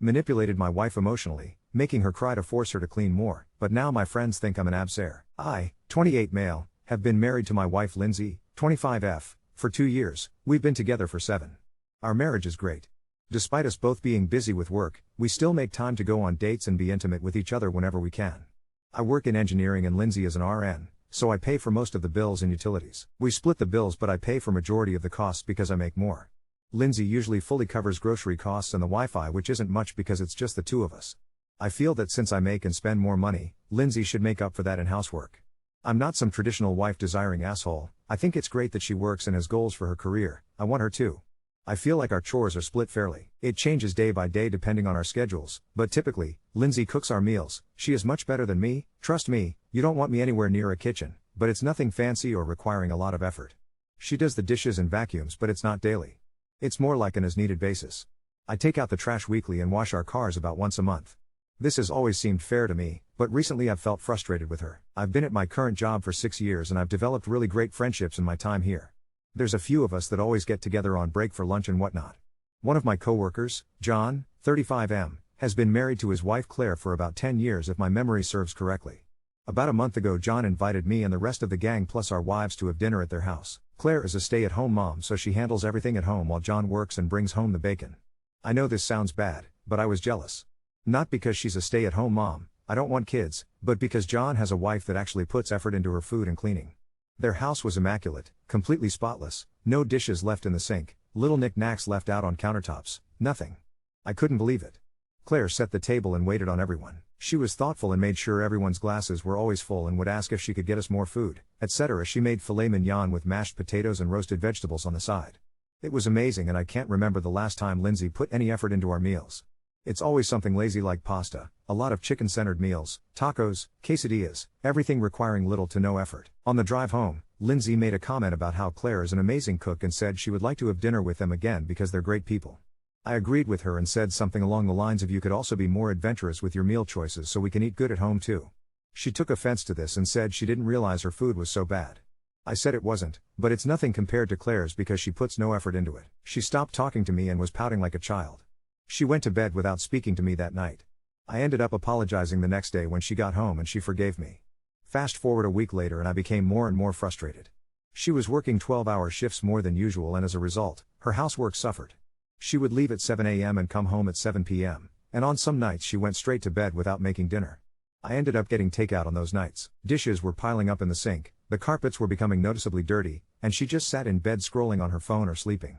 Manipulated my wife emotionally, making her cry to force her to clean more, but now my friends think I'm an absair. I, 28 male, have been married to my wife Lindsay, 25F, for 2 years. We've been together for 7. Our marriage is great. Despite us both being busy with work, we still make time to go on dates and be intimate with each other whenever we can. I work in engineering and Lindsay is an RN, so I pay for most of the bills and utilities. We split the bills, but I pay for majority of the costs because I make more. Lindsay usually fully covers grocery costs and the Wi-Fi, which isn't much because it's just the two of us. I feel that since I make and spend more money, Lindsay should make up for that in housework. I'm not some traditional wife-desiring asshole. I think it's great that she works and has goals for her career. I want her to. I feel like our chores are split fairly. It changes day by day depending on our schedules, but typically, Lindsay cooks our meals. She is much better than me. Trust me, you don't want me anywhere near a kitchen, but it's nothing fancy or requiring a lot of effort. She does the dishes and vacuums, but it's not daily. It's more like an as-needed basis. I take out the trash weekly and wash our cars about once a month. This has always seemed fair to me, but recently I've felt frustrated with her. I've been at my current job for 6 years and I've developed really great friendships in my time here. There's a few of us that always get together on break for lunch and whatnot. One of my coworkers, John, 35M, has been married to his wife Claire for about 10 years if my memory serves correctly. About a month ago John invited me and the rest of the gang plus our wives to have dinner at their house. Claire is a stay-at-home mom, so she handles everything at home while John works and brings home the bacon. I know this sounds bad, but I was jealous. Not because she's a stay-at-home mom, I don't want kids, but because John has a wife that actually puts effort into her food and cleaning. Their house was immaculate, completely spotless, no dishes left in the sink, little knickknacks left out on countertops, nothing. I couldn't believe it. Claire set the table and waited on everyone. She was thoughtful and made sure everyone's glasses were always full and would ask if she could get us more food, etc. She made filet mignon with mashed potatoes and roasted vegetables on the side. It was amazing, and I can't remember the last time Lindsay put any effort into our meals. It's always something lazy like pasta, a lot of chicken-centered meals, tacos, quesadillas, everything requiring little to no effort. On the drive home, Lindsay made a comment about how Claire is an amazing cook and said she would like to have dinner with them again because they're great people. I agreed with her and said something along the lines of, you could also be more adventurous with your meal choices so we can eat good at home too. She took offense to this and said she didn't realize her food was so bad. I said it wasn't, but it's nothing compared to Claire's because she puts no effort into it. She stopped talking to me and was pouting like a child. She went to bed without speaking to me that night. I ended up apologizing the next day when she got home and she forgave me. Fast forward a week later and I became more and more frustrated. She was working 12-hour shifts more than usual and as a result, her housework suffered. She would leave at 7 a.m. and come home at 7 p.m., and on some nights she went straight to bed without making dinner. I ended up getting takeout on those nights. Dishes were piling up in the sink, the carpets were becoming noticeably dirty, and she just sat in bed scrolling on her phone or sleeping.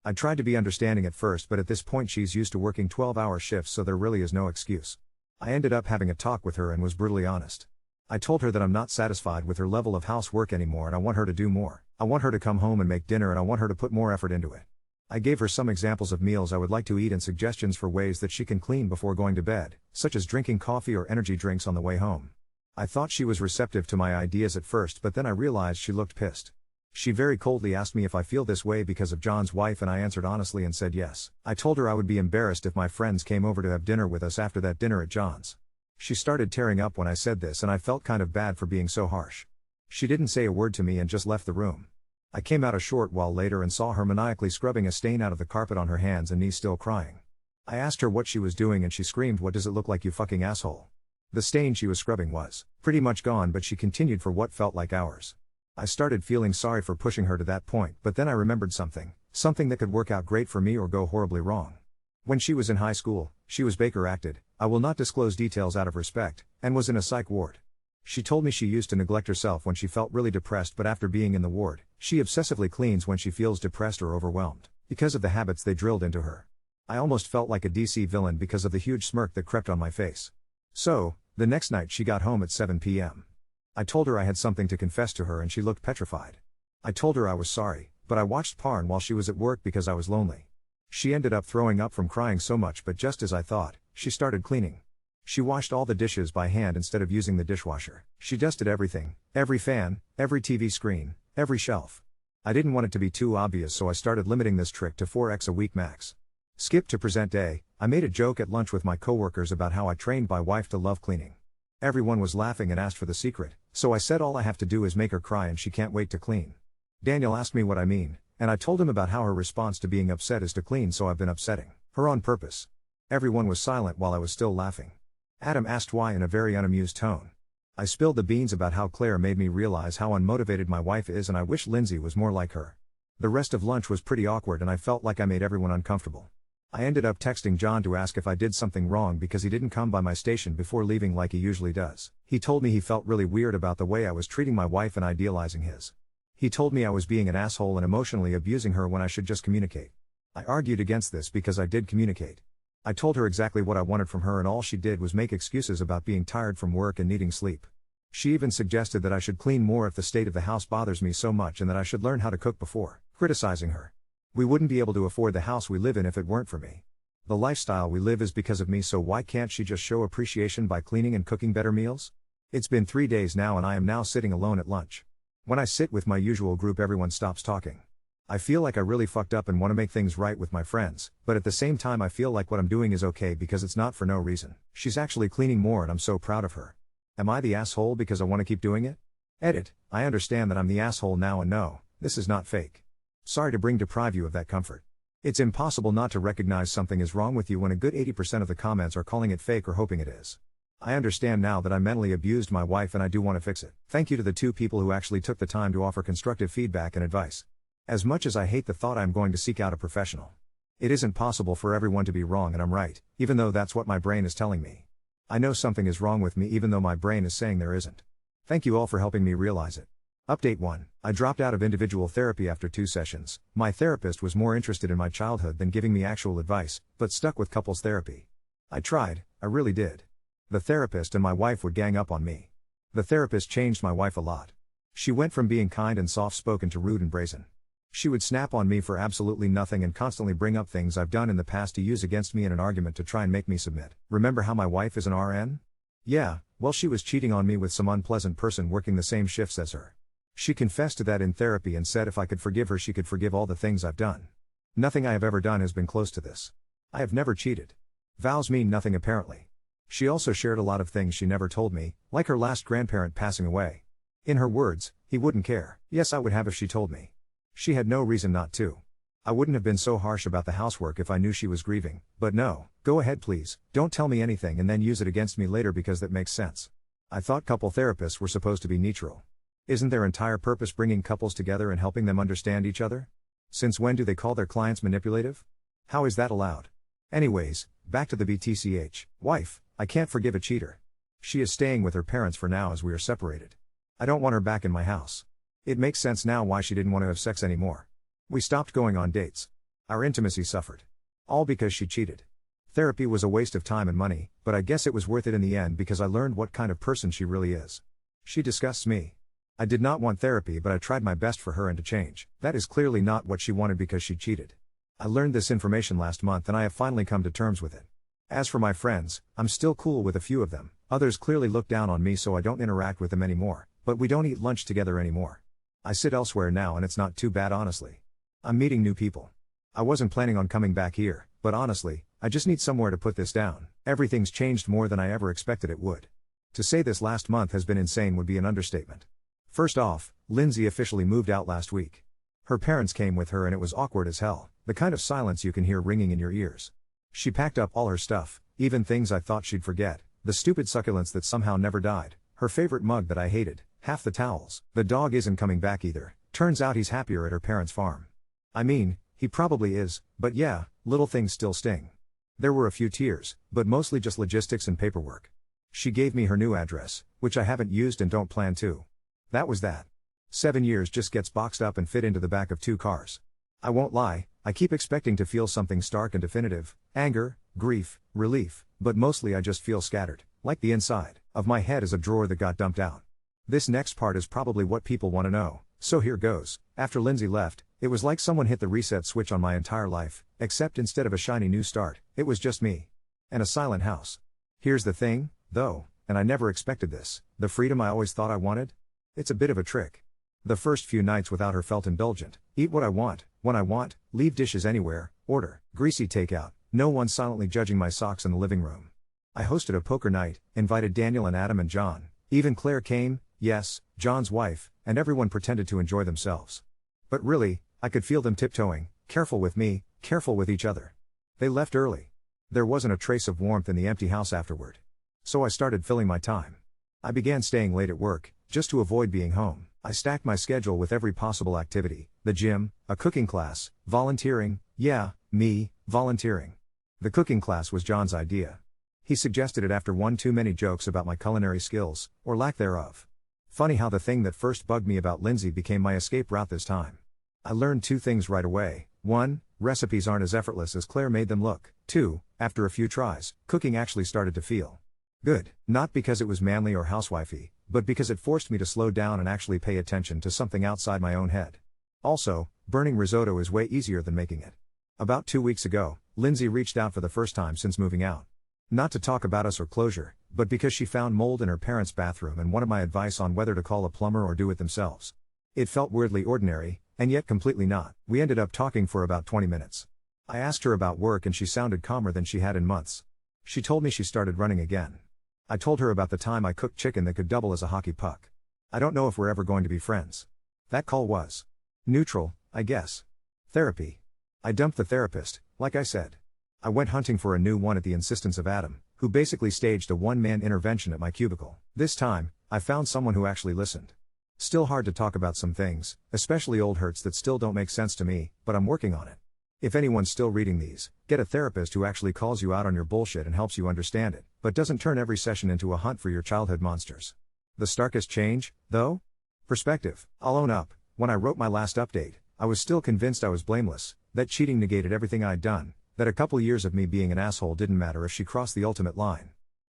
I tried to be understanding at first, but at this point she's used to working 12-hour shifts, so there really is no excuse. I ended up having a talk with her and was brutally honest. I told her that I'm not satisfied with her level of housework anymore and I want her to do more. I want her to come home and make dinner and I want her to put more effort into it. I gave her some examples of meals I would like to eat and suggestions for ways that she can clean before going to bed, such as drinking coffee or energy drinks on the way home. I thought she was receptive to my ideas at first, but then I realized she looked pissed. She very coldly asked me if I feel this way because of John's wife, and I answered honestly and said yes. I told her I would be embarrassed if my friends came over to have dinner with us after that dinner at John's. She started tearing up when I said this and I felt kind of bad for being so harsh. She didn't say a word to me and just left the room. I came out a short while later and saw her maniacally scrubbing a stain out of the carpet on her hands and knees, still crying. I asked her what she was doing and she screamed, "What does it look like, you fucking asshole?" The stain she was scrubbing was pretty much gone, but she continued for what felt like hours. I started feeling sorry for pushing her to that point, but then I remembered something that could work out great for me or go horribly wrong. When she was in high school, she was Baker acted, I will not disclose details out of respect, and was in a psych ward. She told me she used to neglect herself when she felt really depressed, but after being in the ward, she obsessively cleans when she feels depressed or overwhelmed, because of the habits they drilled into her. I almost felt like a DC villain because of the huge smirk that crept on my face. So, the next night she got home at 7 p.m. I told her I had something to confess to her and she looked petrified. I told her I was sorry, but I watched porn while she was at work because I was lonely. She ended up throwing up from crying so much, but just as I thought, she started cleaning. She washed all the dishes by hand instead of using the dishwasher. She dusted everything, every fan, every TV screen, every shelf. I didn't want it to be too obvious, so I started limiting this trick to 4x a week max. Skip to present day, I made a joke at lunch with my coworkers about how I trained my wife to love cleaning. Everyone was laughing and asked for the secret, so I said all I have to do is make her cry and she can't wait to clean. Daniel asked me what I mean, and I told him about how her response to being upset is to clean, so I've been upsetting her on purpose. Everyone was silent while I was still laughing. Adam asked why in a very unamused tone. I spilled the beans about how Claire made me realize how unmotivated my wife is and I wish Lindsay was more like her. The rest of lunch was pretty awkward and I felt like I made everyone uncomfortable. I ended up texting John to ask if I did something wrong because he didn't come by my station before leaving like he usually does. He told me he felt really weird about the way I was treating my wife and idealizing his. He told me I was being an asshole and emotionally abusing her when I should just communicate. I argued against this because I did communicate. I told her exactly what I wanted from her and all she did was make excuses about being tired from work and needing sleep. She even suggested that I should clean more if the state of the house bothers me so much and that I should learn how to cook before criticizing her. We wouldn't be able to afford the house we live in if it weren't for me. The lifestyle we live is because of me, so why can't she just show appreciation by cleaning and cooking better meals? It's been 3 days now and I am now sitting alone at lunch. When I sit with my usual group everyone stops talking. I feel like I really fucked up and want to make things right with my friends, but at the same time I feel like what I'm doing is okay because it's not for no reason. She's actually cleaning more and I'm so proud of her. Am I the asshole because I want to keep doing it? Edit, I understand that I'm the asshole now and no, this is not fake. Sorry to deprive you of that comfort. It's impossible not to recognize something is wrong with you when a good 80% of the comments are calling it fake or hoping it is. I understand now that I mentally abused my wife and I do want to fix it. Thank you to the 2 people who actually took the time to offer constructive feedback and advice. As much as I hate the thought I'm going to seek out a professional. It isn't possible for everyone to be wrong and I'm right, even though that's what my brain is telling me. I know something is wrong with me even though my brain is saying there isn't. Thank you all for helping me realize it. Update 1. I dropped out of individual therapy after 2 sessions. My therapist was more interested in my childhood than giving me actual advice, but stuck with couples therapy. I tried, I really did. The therapist and my wife would gang up on me. The therapist changed my wife a lot. She went from being kind and soft-spoken to rude and brazen. She would snap on me for absolutely nothing and constantly bring up things I've done in the past to use against me in an argument to try and make me submit. Remember how my wife is an RN? Yeah, well she was cheating on me with some unpleasant person working the same shifts as her. She confessed to that in therapy and said if I could forgive her she could forgive all the things I've done. Nothing I have ever done has been close to this. I have never cheated. Vows mean nothing apparently. She also shared a lot of things she never told me, like her last grandparent passing away. In her words, he wouldn't care. Yes, I would have if she told me. She had no reason not to. I wouldn't have been so harsh about the housework if I knew she was grieving, but no, go ahead please, don't tell me anything and then use it against me later because that makes sense. I thought couple therapists were supposed to be neutral. Isn't their entire purpose bringing couples together and helping them understand each other? Since when do they call their clients manipulative? How is that allowed? Anyways, back to the BTCH. Wife, I can't forgive a cheater. She is staying with her parents for now as we are separated. I don't want her back in my house. It makes sense now why she didn't want to have sex anymore. We stopped going on dates. Our intimacy suffered. All because she cheated. Therapy was a waste of time and money, but I guess it was worth it in the end because I learned what kind of person she really is. She disgusts me. I did not want therapy but I tried my best for her and to change. That is clearly not what she wanted because she cheated. I learned this information last month and I have finally come to terms with it. As for my friends, I'm still cool with a few of them. Others clearly look down on me so I don't interact with them anymore, but we don't eat lunch together anymore. I sit elsewhere now and it's not too bad honestly. I'm meeting new people. I wasn't planning on coming back here, but honestly, I just need somewhere to put this down. Everything's changed more than I ever expected it would. To say this last month has been insane would be an understatement. First off, Lindsay officially moved out last week. Her parents came with her and it was awkward as hell, the kind of silence you can hear ringing in your ears. She packed up all her stuff, even things I thought she'd forget, the stupid succulents that somehow never died, her favorite mug that I hated, half the towels. The dog isn't coming back either, turns out he's happier at her parents' farm. I mean, he probably is, but yeah, little things still sting. There were a few tears, but mostly just logistics and paperwork. She gave me her new address, which I haven't used and don't plan to. That was that. 7 years just gets boxed up and fit into the back of 2 cars. I won't lie, I keep expecting to feel something stark and definitive, anger, grief, relief, but mostly I just feel scattered, like the inside of my head is a drawer that got dumped out. This next part is probably what people want to know, so here goes. After Lindsay left, it was like someone hit the reset switch on my entire life, except instead of a shiny new start, it was just me. And a silent house. Here's the thing, though, and I never expected this, the freedom I always thought I wanted? It's a bit of a trick. The first few nights without her felt indulgent. Eat what I want, when I want, leave dishes anywhere, order, greasy takeout, no one silently judging my socks in the living room. I hosted a poker night, invited Daniel and Adam and John, even Claire came, yes, John's wife, and everyone pretended to enjoy themselves. But really, I could feel them tiptoeing, careful with me, careful with each other. They left early. There wasn't a trace of warmth in the empty house afterward. So I started filling my time. I began staying late at work, just to avoid being home. I stacked my schedule with every possible activity: the gym, a cooking class, volunteering, volunteering. The cooking class was John's idea. He suggested it after one too many jokes about my culinary skills, or lack thereof. Funny how the thing that first bugged me about Lindsay became my escape route this time. I learned two things right away. 1. Recipes aren't as effortless as Claire made them look. 2. After a few tries, cooking actually started to feel good. Not because it was manly or housewifey, but because it forced me to slow down and actually pay attention to something outside my own head. Also, burning risotto is way easier than making it. About 2 weeks ago, Lindsay reached out for the first time since moving out. Not to talk about us or closure, but because she found mold in her parents' bathroom and wanted my advice on whether to call a plumber or do it themselves. It felt weirdly ordinary, and yet completely not. We ended up talking for about 20 minutes. I asked her about work and she sounded calmer than she had in months. She told me she started running again. I told her about the time I cooked chicken that could double as a hockey puck. I don't know if we're ever going to be friends. That call was neutral, I guess. Therapy. I dumped the therapist, like I said. I went hunting for a new one at the insistence of Adam, who basically staged a one-man intervention at my cubicle. This time, I found someone who actually listened. Still hard to talk about some things, especially old hurts that still don't make sense to me, but I'm working on it. If anyone's still reading these, get a therapist who actually calls you out on your bullshit and helps you understand it, but doesn't turn every session into a hunt for your childhood monsters. The starkest change, though? Perspective. I'll own up, when I wrote my last update, I was still convinced I was blameless, that cheating negated everything I'd done, that a couple years of me being an asshole didn't matter if she crossed the ultimate line.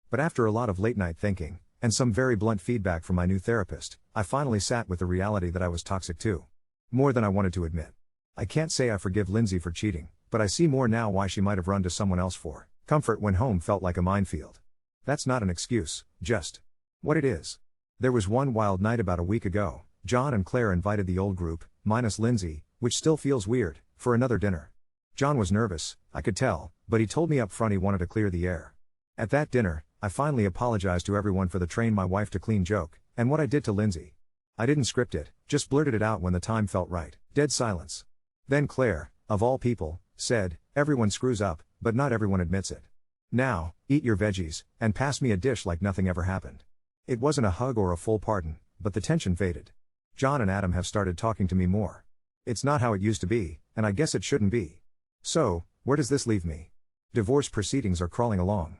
But after a lot of late-night thinking, and some very blunt feedback from my new therapist, I finally sat with the reality that I was toxic too. More than I wanted to admit. I can't say I forgive Lindsay for cheating, but I see more now why she might have run to someone else for comfort when home felt like a minefield. That's not an excuse, just what it is. There was one wild night about a week ago. John and Claire invited the old group, minus Lindsay, which still feels weird, for another dinner. John was nervous, I could tell, but he told me up front he wanted to clear the air. At that dinner, I finally apologized to everyone for the train my wife to clean joke, and what I did to Lindsay. I didn't script it, just blurted it out when the time felt right. Dead silence. Then Claire, of all people, said, "Everyone screws up, but not everyone admits it. Now, eat your veggies, and pass me a dish like nothing ever happened." It wasn't a hug or a full pardon, but the tension faded. John and Adam have started talking to me more. It's not how it used to be, and I guess it shouldn't be. So, where does this leave me? Divorce proceedings are crawling along.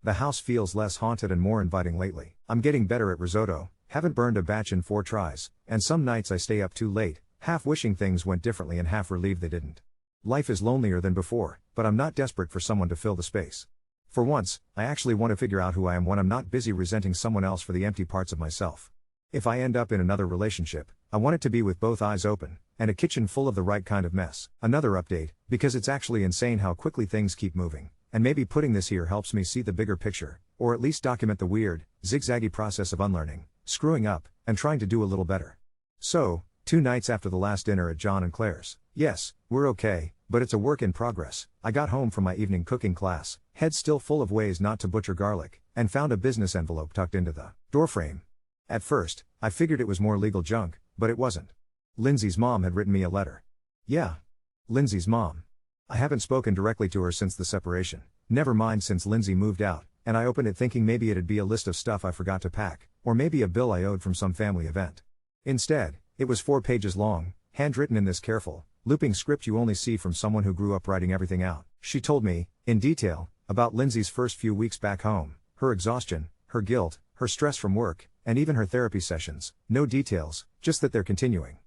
The house feels less haunted and more inviting lately. I'm getting better at risotto, haven't burned a batch in 4 tries, and some nights I stay up too late, half wishing things went differently and half relieved they didn't. Life is lonelier than before, but I'm not desperate for someone to fill the space. For once, I actually want to figure out who I am when I'm not busy resenting someone else for the empty parts of myself. If I end up in another relationship, I want it to be with both eyes open, and a kitchen full of the right kind of mess. Another update, because it's actually insane how quickly things keep moving, and maybe putting this here helps me see the bigger picture, or at least document the weird, zigzaggy process of unlearning, screwing up, and trying to do a little better. So, 2 nights after the last dinner at John and Claire's, yes, we're okay, but it's a work in progress. I got home from my evening cooking class, head still full of ways not to butcher garlic, and found a business envelope tucked into the doorframe. At first, I figured it was more legal junk, but it wasn't. Lindsay's mom had written me a letter. Yeah. Lindsay's mom. I haven't spoken directly to her since the separation, never mind since Lindsay moved out, and I opened it thinking maybe it'd be a list of stuff I forgot to pack, or maybe a bill I owed from some family event. Instead, it was 4 pages long, handwritten in this careful, looping script you only see from someone who grew up writing everything out. She told me, in detail, about Lindsay's first few weeks back home, her exhaustion, her guilt, her stress from work, and even her therapy sessions. No details, just that they're continuing.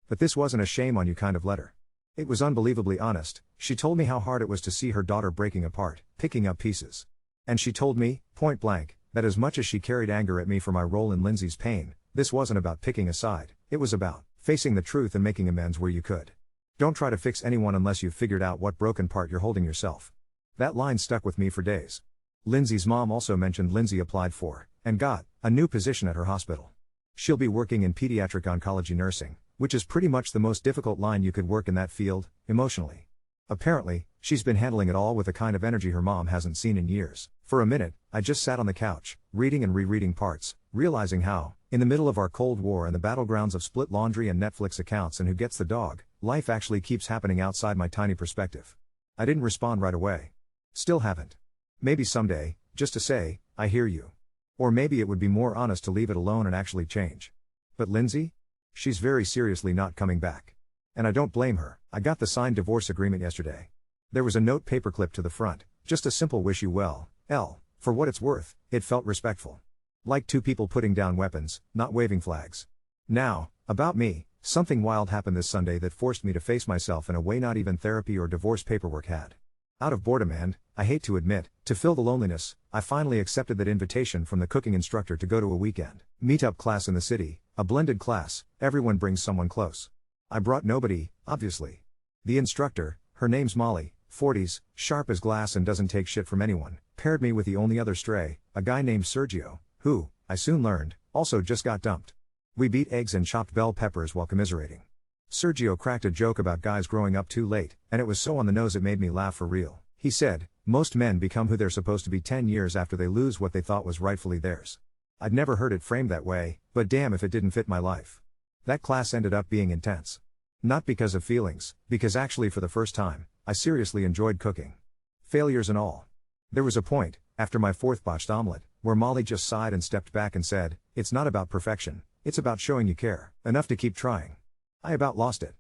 But this wasn't a shame on you kind of letter. It was unbelievably honest. She told me how hard it was to see her daughter breaking apart, picking up pieces. And she told me, point blank, that as much as she carried anger at me for my role in Lindsay's pain, this wasn't about picking a side, it was about facing the truth and making amends where you could. Don't try to fix anyone unless you've figured out what broken part you're holding yourself. That line stuck with me for days. Lindsay's mom also mentioned Lindsay applied for, and got, a new position at her hospital. She'll be working in pediatric oncology nursing, which is pretty much the most difficult line you could work in that field, emotionally. Apparently, she's been handling it all with a kind of energy her mom hasn't seen in years. For a minute, I just sat on the couch, reading and rereading parts, realizing how, in the middle of our Cold War and the battlegrounds of split laundry and Netflix accounts and who gets the dog, life actually keeps happening outside my tiny perspective. I didn't respond right away. Still haven't. Maybe someday, just to say, I hear you. Or maybe it would be more honest to leave it alone and actually change. But Lindsay? She's very seriously not coming back. And I don't blame her. I got the signed divorce agreement yesterday. There was a note paperclip to the front, just a simple wish you well, L. For what it's worth, it felt respectful. Like two people putting down weapons, not waving flags. Now, about me, something wild happened this Sunday that forced me to face myself in a way not even therapy or divorce paperwork had. Out of boredom and, I hate to admit, to fill the loneliness, I finally accepted that invitation from the cooking instructor to go to a weekend meetup class in the city, a blended class, everyone brings someone close. I brought nobody, obviously. The instructor, her name's Molly, 40s, sharp as glass and doesn't take shit from anyone, paired me with the only other stray, a guy named Sergio, who, I soon learned, also just got dumped. We beat eggs and chopped bell peppers while commiserating. Sergio cracked a joke about guys growing up too late, and it was so on the nose it made me laugh for real. He said, most men become who they're supposed to be 10 years after they lose what they thought was rightfully theirs. I'd never heard it framed that way, but damn if it didn't fit my life. That class ended up being intense. Not because of feelings, because actually for the first time, I seriously enjoyed cooking. Failures and all. There was a point, after my fourth botched omelet, where Molly just sighed and stepped back and said, it's not about perfection, it's about showing you care, enough to keep trying. I about lost it.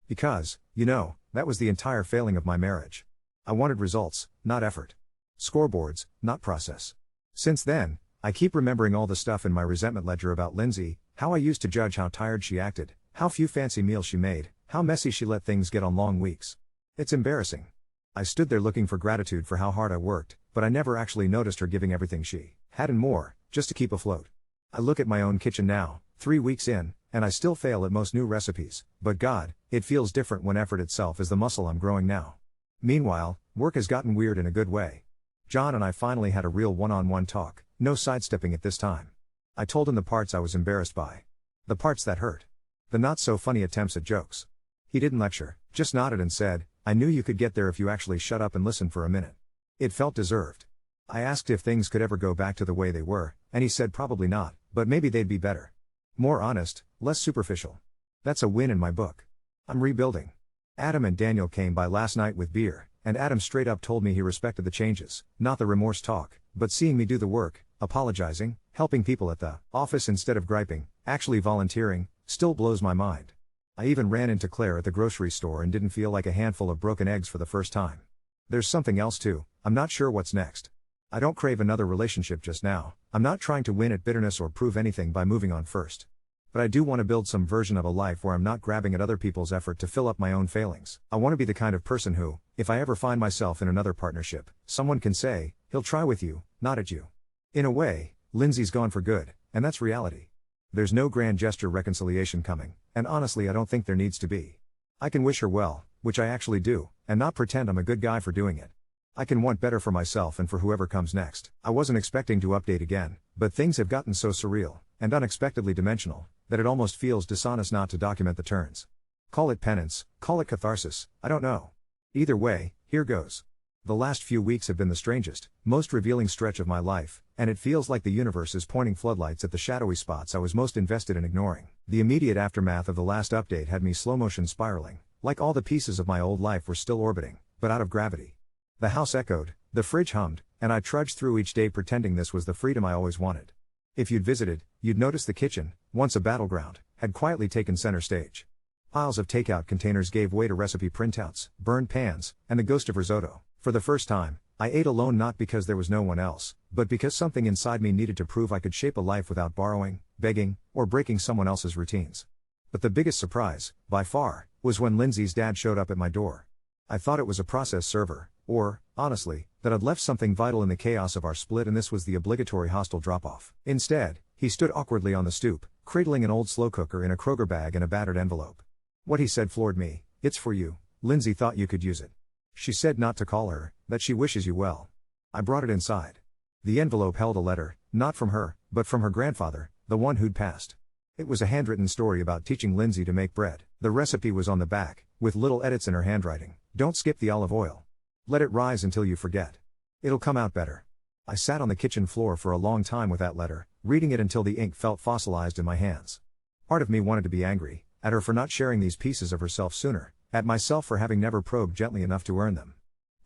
Because, that was the entire failing of my marriage. I wanted results, not effort. Scoreboards, not process. Since then, I keep remembering all the stuff in my resentment ledger about Lindsay, how I used to judge how tired she acted, how few fancy meals she made, how messy she let things get on long weeks. It's embarrassing. I stood there looking for gratitude for how hard I worked, but I never actually noticed her giving everything she had and more, just to keep afloat. I look at my own kitchen now, 3 weeks in, and I still fail at most new recipes, but God, it feels different when effort itself is the muscle I'm growing now. Meanwhile, work has gotten weird in a good way. John and I finally had a real one-on-one talk, no sidestepping it this time. I told him the parts I was embarrassed by. The parts that hurt. The not-so-funny attempts at jokes. He didn't lecture, just nodded and said, I knew you could get there if you actually shut up and listened for a minute. It felt deserved. I asked if things could ever go back to the way they were, and he said probably not, but maybe they'd be better. More honest, less superficial. That's a win in my book. I'm rebuilding. Adam and Daniel came by last night with beer, and Adam straight up told me he respected the changes, not the remorse talk, but seeing me do the work, apologizing, helping people at the office instead of griping, actually volunteering, still blows my mind. I even ran into Claire at the grocery store and didn't feel like a handful of broken eggs for the first time. There's something else too, I'm not sure what's next. I don't crave another relationship just now, I'm not trying to win at bitterness or prove anything by moving on first. But I do want to build some version of a life where I'm not grabbing at other people's effort to fill up my own failings. I want to be the kind of person who, if I ever find myself in another partnership, someone can say, he'll try with you, not at you. In a way, Lindsay's gone for good, and that's reality. There's no grand gesture reconciliation coming, and honestly I don't think there needs to be. I can wish her well, which I actually do, and not pretend I'm a good guy for doing it. I can want better for myself and for whoever comes next. I wasn't expecting to update again, but things have gotten so surreal, and unexpectedly dimensional, that it almost feels dishonest not to document the turns. Call it penance, call it catharsis, I don't know. Either way, here goes. The last few weeks have been the strangest, most revealing stretch of my life, and it feels like the universe is pointing floodlights at the shadowy spots I was most invested in ignoring. The immediate aftermath of the last update had me slow-motion spiraling, like all the pieces of my old life were still orbiting, but out of gravity. The house echoed, the fridge hummed, and I trudged through each day pretending this was the freedom I always wanted. If you'd visited, you'd notice the kitchen, once a battleground, had quietly taken center stage. Piles of takeout containers gave way to recipe printouts, burned pans, and the ghost of risotto. For the first time, I ate alone not because there was no one else, but because something inside me needed to prove I could shape a life without borrowing, begging, or breaking someone else's routines. But the biggest surprise, by far, was when Lindsay's dad showed up at my door. I thought it was a process server, or, honestly, that I'd left something vital in the chaos of our split and this was the obligatory hostile drop-off. Instead, he stood awkwardly on the stoop, cradling an old slow cooker in a Kroger bag and a battered envelope. What he said floored me. It's for you. Lindsay thought you could use it. She said not to call her, that she wishes you well. I brought it inside. The envelope held a letter, not from her, but from her grandfather, the one who'd passed. It was a handwritten story about teaching Lindsay to make bread. The recipe was on the back, with little edits in her handwriting. Don't skip the olive oil. Let it rise until you forget. It'll come out better. I sat on the kitchen floor for a long time with that letter, reading it until the ink felt fossilized in my hands. Part of me wanted to be angry, at her for not sharing these pieces of herself sooner, at myself for having never probed gently enough to earn them.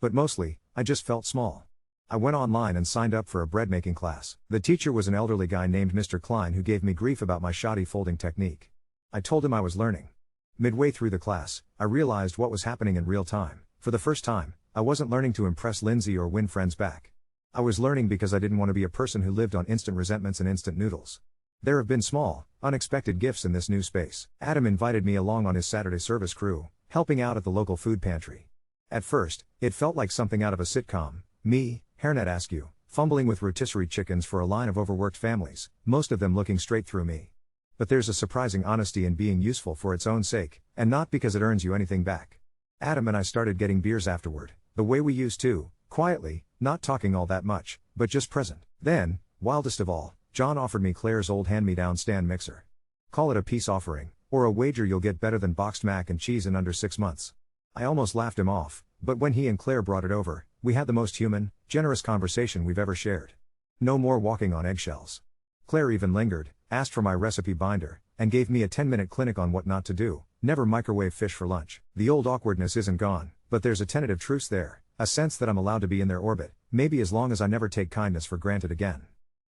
But mostly, I just felt small. I went online and signed up for a bread making class. The teacher was an elderly guy named Mr. Klein who gave me grief about my shoddy folding technique. I told him I was learning. Midway through the class, I realized what was happening in real time. For the first time, I wasn't learning to impress Lindsay or win friends back. I was learning because I didn't want to be a person who lived on instant resentments and instant noodles. There have been small, unexpected gifts in this new space. Adam invited me along on his Saturday service crew, helping out at the local food pantry. At first, it felt like something out of a sitcom. Me, Hairnet Askew, fumbling with rotisserie chickens for a line of overworked families, most of them looking straight through me. But there's a surprising honesty in being useful for its own sake, and not because it earns you anything back. Adam and I started getting beers afterward, the way we used to, quietly, not talking all that much, but just present. Then, wildest of all, John offered me Claire's old hand-me-down stand mixer. Call it a peace offering, or a wager you'll get better than boxed mac and cheese in under 6 months. I almost laughed him off, but when he and Claire brought it over, we had the most human, generous conversation we've ever shared. No more walking on eggshells. Claire even lingered, asked for my recipe binder, and gave me a 10-minute clinic on what not to do. Never microwave fish for lunch. The old awkwardness isn't gone, but there's a tentative truce there, a sense that I'm allowed to be in their orbit, maybe as long as I never take kindness for granted again.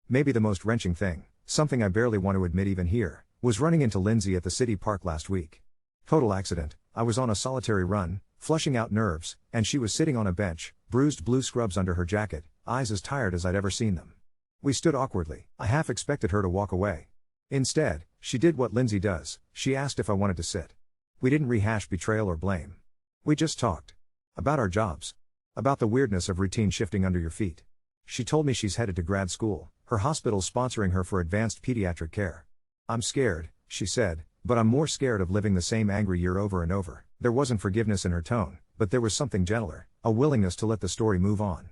Maybe the most wrenching thing, something I barely want to admit even here, was running into Lindsay at the city park last week. Total accident. I was on a solitary run, flushing out nerves, and she was sitting on a bench, bruised blue scrubs under her jacket, eyes as tired as I'd ever seen them. We stood awkwardly. I half expected her to walk away. Instead, she did what Lindsay does. She asked if I wanted to sit. We didn't rehash betrayal or blame. We just talked. About our jobs. About the weirdness of routine shifting under your feet. She told me she's headed to grad school, her hospital's sponsoring her for advanced pediatric care. I'm scared, she said, but I'm more scared of living the same angry year over and over. There wasn't forgiveness in her tone, but there was something gentler, a willingness to let the story move on.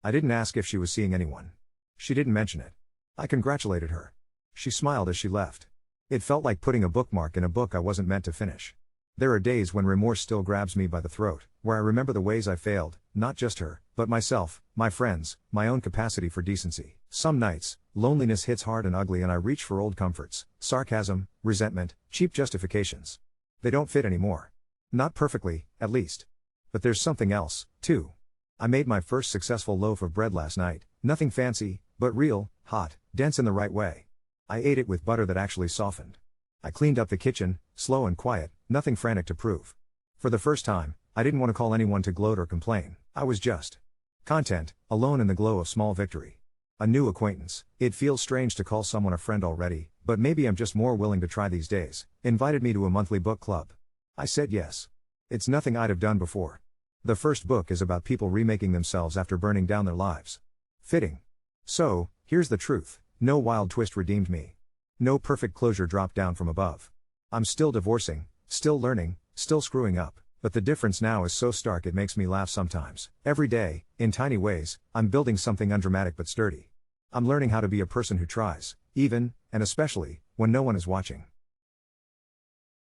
I didn't ask if she was seeing anyone. She didn't mention it. I congratulated her. She smiled as she left. It felt like putting a bookmark in a book I wasn't meant to finish. There are days when remorse still grabs me by the throat, where I remember the ways I failed, not just her, but myself, my friends, my own capacity for decency. Some nights, loneliness hits hard and ugly and I reach for old comforts, sarcasm, resentment, cheap justifications. They don't fit anymore. Not perfectly, at least. But there's something else, too. I made my first successful loaf of bread last night, nothing fancy, but real, hot, dense in the right way. I ate it with butter that actually softened. I cleaned up the kitchen, slow and quiet, nothing frantic to prove. For the first time, I didn't want to call anyone to gloat or complain. I was just content, alone in the glow of small victory. A new acquaintance. It feels strange to call someone a friend already, but maybe I'm just more willing to try these days. Invited me to a monthly book club. I said yes. It's nothing I'd have done before. The first book is about people remaking themselves after burning down their lives. Fitting. So, here's the truth. No wild twist redeemed me. No perfect closure dropped down from above. I'm still divorcing, still learning, still screwing up, but the difference now is so stark it makes me laugh sometimes. Every day, in tiny ways, I'm building something undramatic but sturdy. I'm learning how to be a person who tries, even, and especially, when no one is watching.